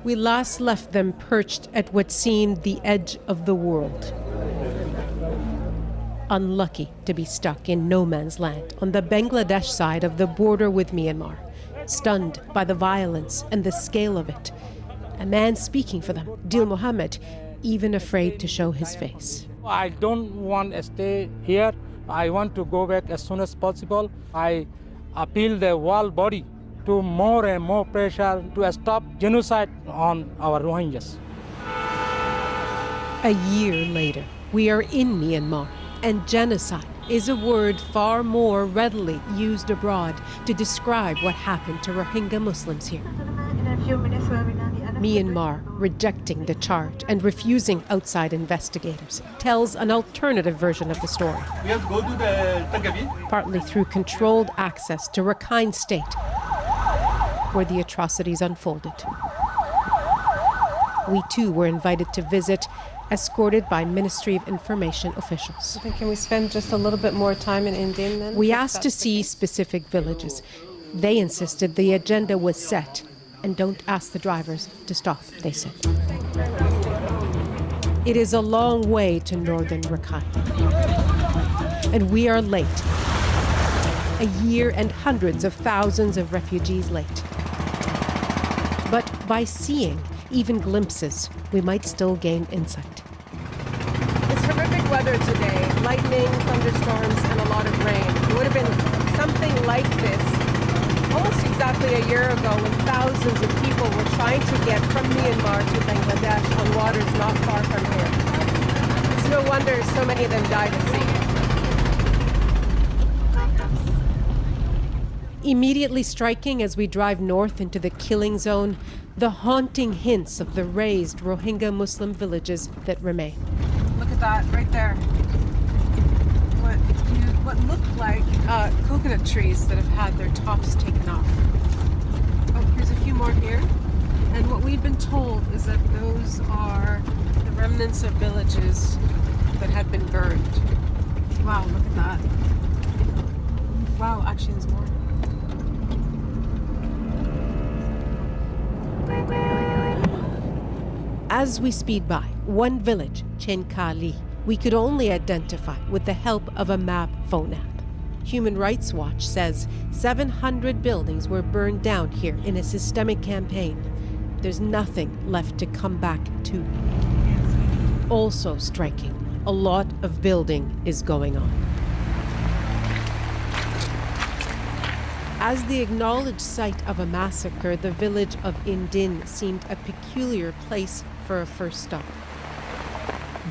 We last left them perched at what seemed the edge of the world. Unlucky to be stuck in no man's land on the Bangladesh side of the border with Myanmar, stunned by the violence and the scale of it. A man speaking for them, Dil Mohammed, even afraid to show his face. I don't want to stay here. I want to go back as soon as possible. I appeal the world body to more and more pressure to stop genocide on our Rohingyas. A year later, we are in Myanmar, and genocide is a word far more readily used abroad to describe what happened to Rohingya Muslims here. Myanmar, rejecting the charge and refusing outside investigators, tells an alternative version of the story. We have to go to the Partly through controlled access to Rakhine State, where the atrocities unfolded. We too were invited to visit, escorted by Ministry of Information officials. Can we spend just a little bit more time in Indin then? We asked to see specific villages. They insisted the agenda was set. And don't ask the drivers to stop, they said. It is a long way to northern Rakhine. And we are late. A year and hundreds of thousands of refugees late. But by seeing even glimpses, we might still gain insight. It's horrific weather today. Lightning, thunderstorms, and a lot of rain. It would have been something like this almost exactly a year ago when thousands of people were trying to get from Myanmar to Bangladesh on waters not far from here. It's no wonder so many of them died at sea. Immediately striking as we drive north into the killing zone, the haunting hints of the razed Rohingya Muslim villages that remain. Look at that right there. What look like coconut trees that have had their tops taken off. Oh, here's a few more here. And what we've been told is that those are the remnants of villages that had been burned. Wow, look at that. Wow, actually there's more. As we speed by one village, Chenkali, we could only identify with the help of a map phone app. Human Rights Watch says 700 buildings were burned down here in a systemic campaign. There's nothing left to come back to. Also striking, a lot of building is going on. As the acknowledged site of a massacre, the village of Indin seemed a peculiar place for a first stop.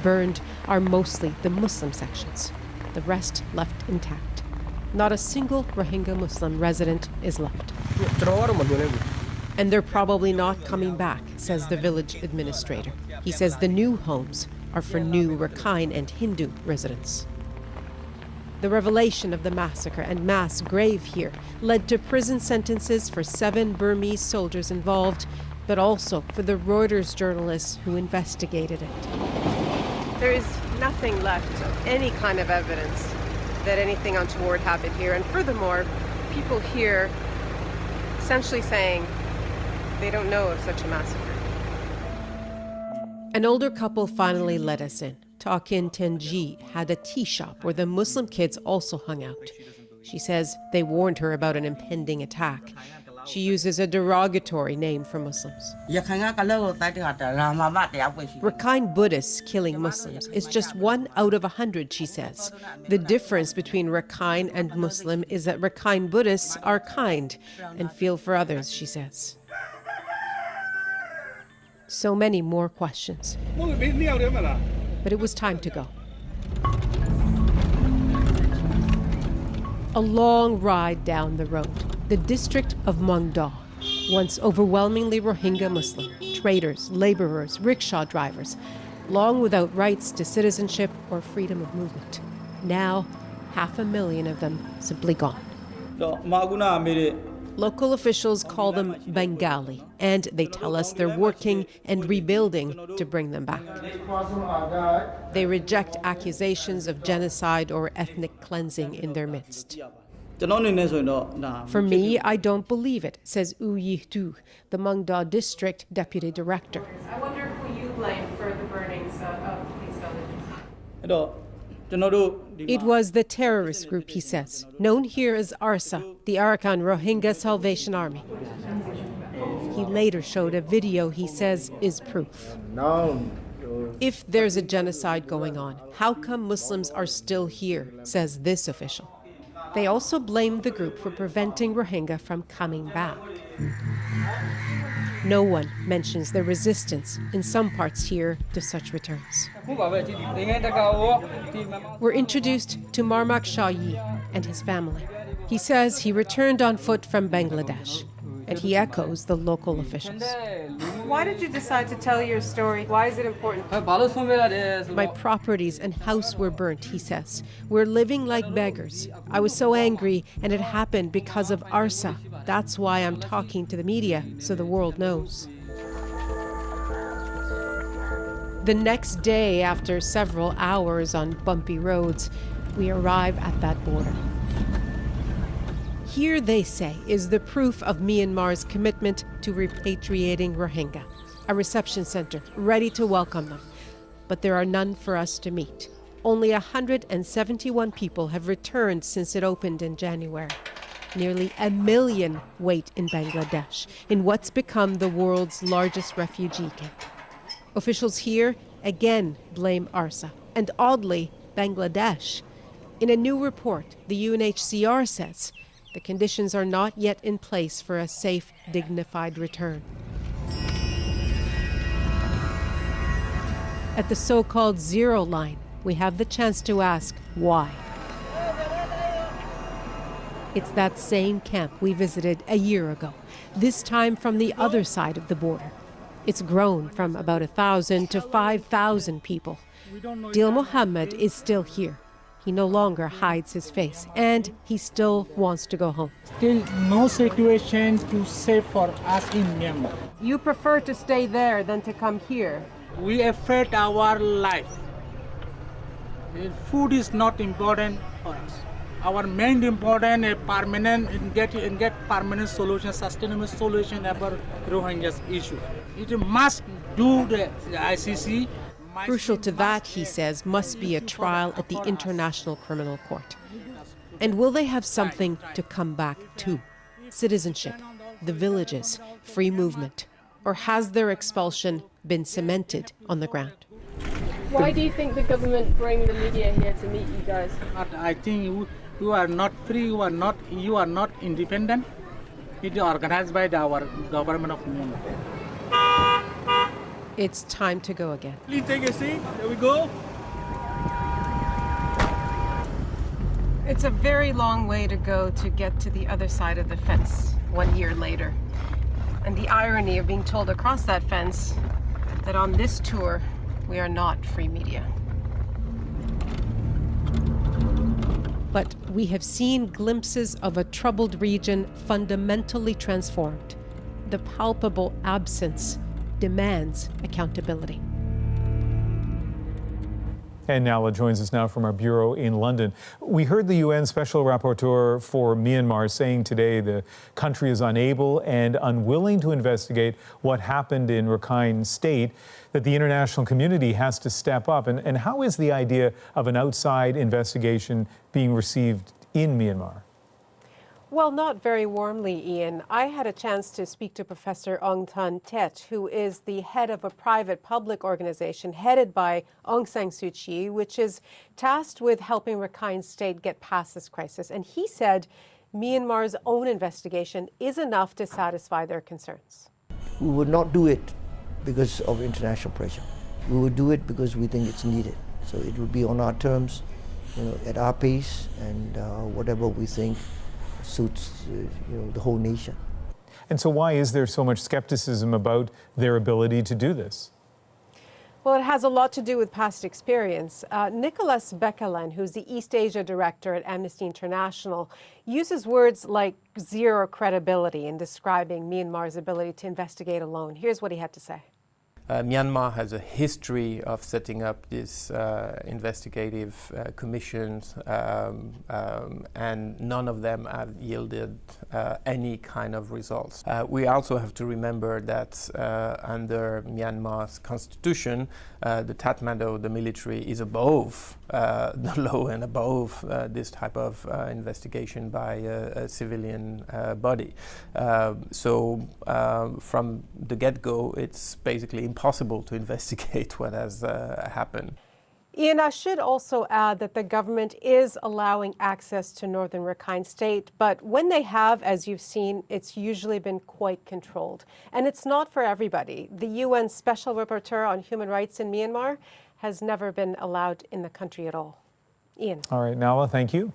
Burned are mostly the Muslim sections, the rest left intact. Not a single Rohingya Muslim resident is left. And they're probably not coming back, says the village administrator. He says the new homes are for new Rakhine and Hindu residents. The revelation of the massacre and mass grave here led to prison sentences for 7 Burmese soldiers involved, but also for the Reuters journalists who investigated it. There is nothing left of any kind of evidence that anything untoward happened here. And furthermore, people here essentially saying they don't know of such a massacre. An older couple finally let us in. Takin Tenji had a tea shop where the Muslim kids also hung out. She says they warned her about an impending attack. She uses a derogatory name for Muslims. Rakhine Buddhists killing Muslims is just 1 out of 100, she says. The difference between Rakhine and Muslim is that Rakhine Buddhists are kind and feel for others, she says. So many more questions. But it was time to go. A long ride down the road. The district of Mongdo, once overwhelmingly Rohingya Muslim, traders, laborers, rickshaw drivers, long without rights to citizenship or freedom of movement. Now, 500,000 of them simply gone. Local officials call them Bengali, and they tell us they're working and rebuilding to bring them back. They reject accusations of genocide or ethnic cleansing in their midst. For me, I don't believe it, says U Yih-tu, the Mung Da District Deputy Director. I wonder who you blame for the burnings of these villages. It was the terrorist group, he says, known here as ARSA, the Arakan Rohingya Salvation Army. He later showed a video he says is proof. If there's a genocide going on, how come Muslims are still here, says this official. They also blamed the group for preventing Rohingya from coming back. No one mentions the resistance in some parts here to such returns. We're introduced to Marmak Shayi and his family. He says he returned on foot from Bangladesh, and he echoes the local officials. Why did you decide to tell your story? Why is it important? My properties and house were burnt, he says. We're living like beggars. I was so angry, and it happened because of ARSA. That's why I'm talking to the media, so the world knows. The next day, after several hours on bumpy roads, we arrive at that border. Here, they say, is the proof of Myanmar's commitment to repatriating Rohingya, a reception center ready to welcome them. But there are none for us to meet. Only 171 people have returned since it opened in January. Nearly 1 million wait in Bangladesh, in what's become the world's largest refugee camp. Officials here again blame ARSA, and oddly, Bangladesh. In a new report, the UNHCR says the conditions are not yet in place for a safe, dignified return. At the so-called zero line, we have the chance to ask why. It's that same camp we visited a year ago, this time from the other side of the border. It's grown from about 1,000 to 5,000 people. Dil Mohammed is still here. He no longer hides his face, and he still wants to go home. Still no situation to safe for us in Myanmar. You prefer to stay there than to come here. We affect our life. Food is not important for us. Our main important is permanent and get permanent solution, sustainable solution about Rohingyas issue. It must do the ICC. Crucial to that, he says, must be a trial at the International Criminal Court. And will they have something to come back to? Citizenship, the villages, free movement? Or has their expulsion been cemented on the ground? Why do you think the government bring the media here to meet you guys? I think you are not free, you are not independent. It is organized by our government of Myanmar. It's time to go again. Please take a seat. There we go. It's a very long way to go to get to the other side of the fence 1 year later. And the irony of being told across that fence that on this tour, we are not free media. But we have seen glimpses of a troubled region fundamentally transformed. The palpable absence demands accountability. And Nala joins us now from our bureau in London. We heard the UN Special Rapporteur for Myanmar saying today the country is unable and unwilling to investigate what happened in Rakhine State, that the international community has to step up. And how is the idea of an outside investigation being received in Myanmar? Well, not very warmly, Ian. I had a chance to speak to Professor Aung San Tet, who is the head of a private public organization headed by Aung San Suu Kyi, which is tasked with helping Rakhine State get past this crisis. And he said Myanmar's own investigation is enough to satisfy their concerns. We would not do it because of international pressure. We would do it because we think it's needed. So it would be on our terms, at our pace, and whatever we think suits the whole nation. And so why is there so much skepticism about their ability to do this? Well, it has a lot to do with past experience. Nicholas Bekelen, who's the East Asia director at Amnesty International, uses words like zero credibility in describing Myanmar's ability to investigate alone. Here's what he had to say. Myanmar has a history of setting up these investigative commissions, and none of them have yielded any kind of results. We also have to remember that under Myanmar's constitution, the Tatmadaw, the military, is above the law and above this type of investigation by a civilian body. So from the get-go, it's basically impossible to investigate what has happened. Ian, I should also add that the government is allowing access to northern Rakhine State, but when they have, as you've seen, it's usually been quite controlled. And it's not for everybody. The UN Special Rapporteur on Human Rights in Myanmar has never been allowed in the country at all. Ian. All right, Nala, thank you.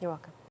You're welcome.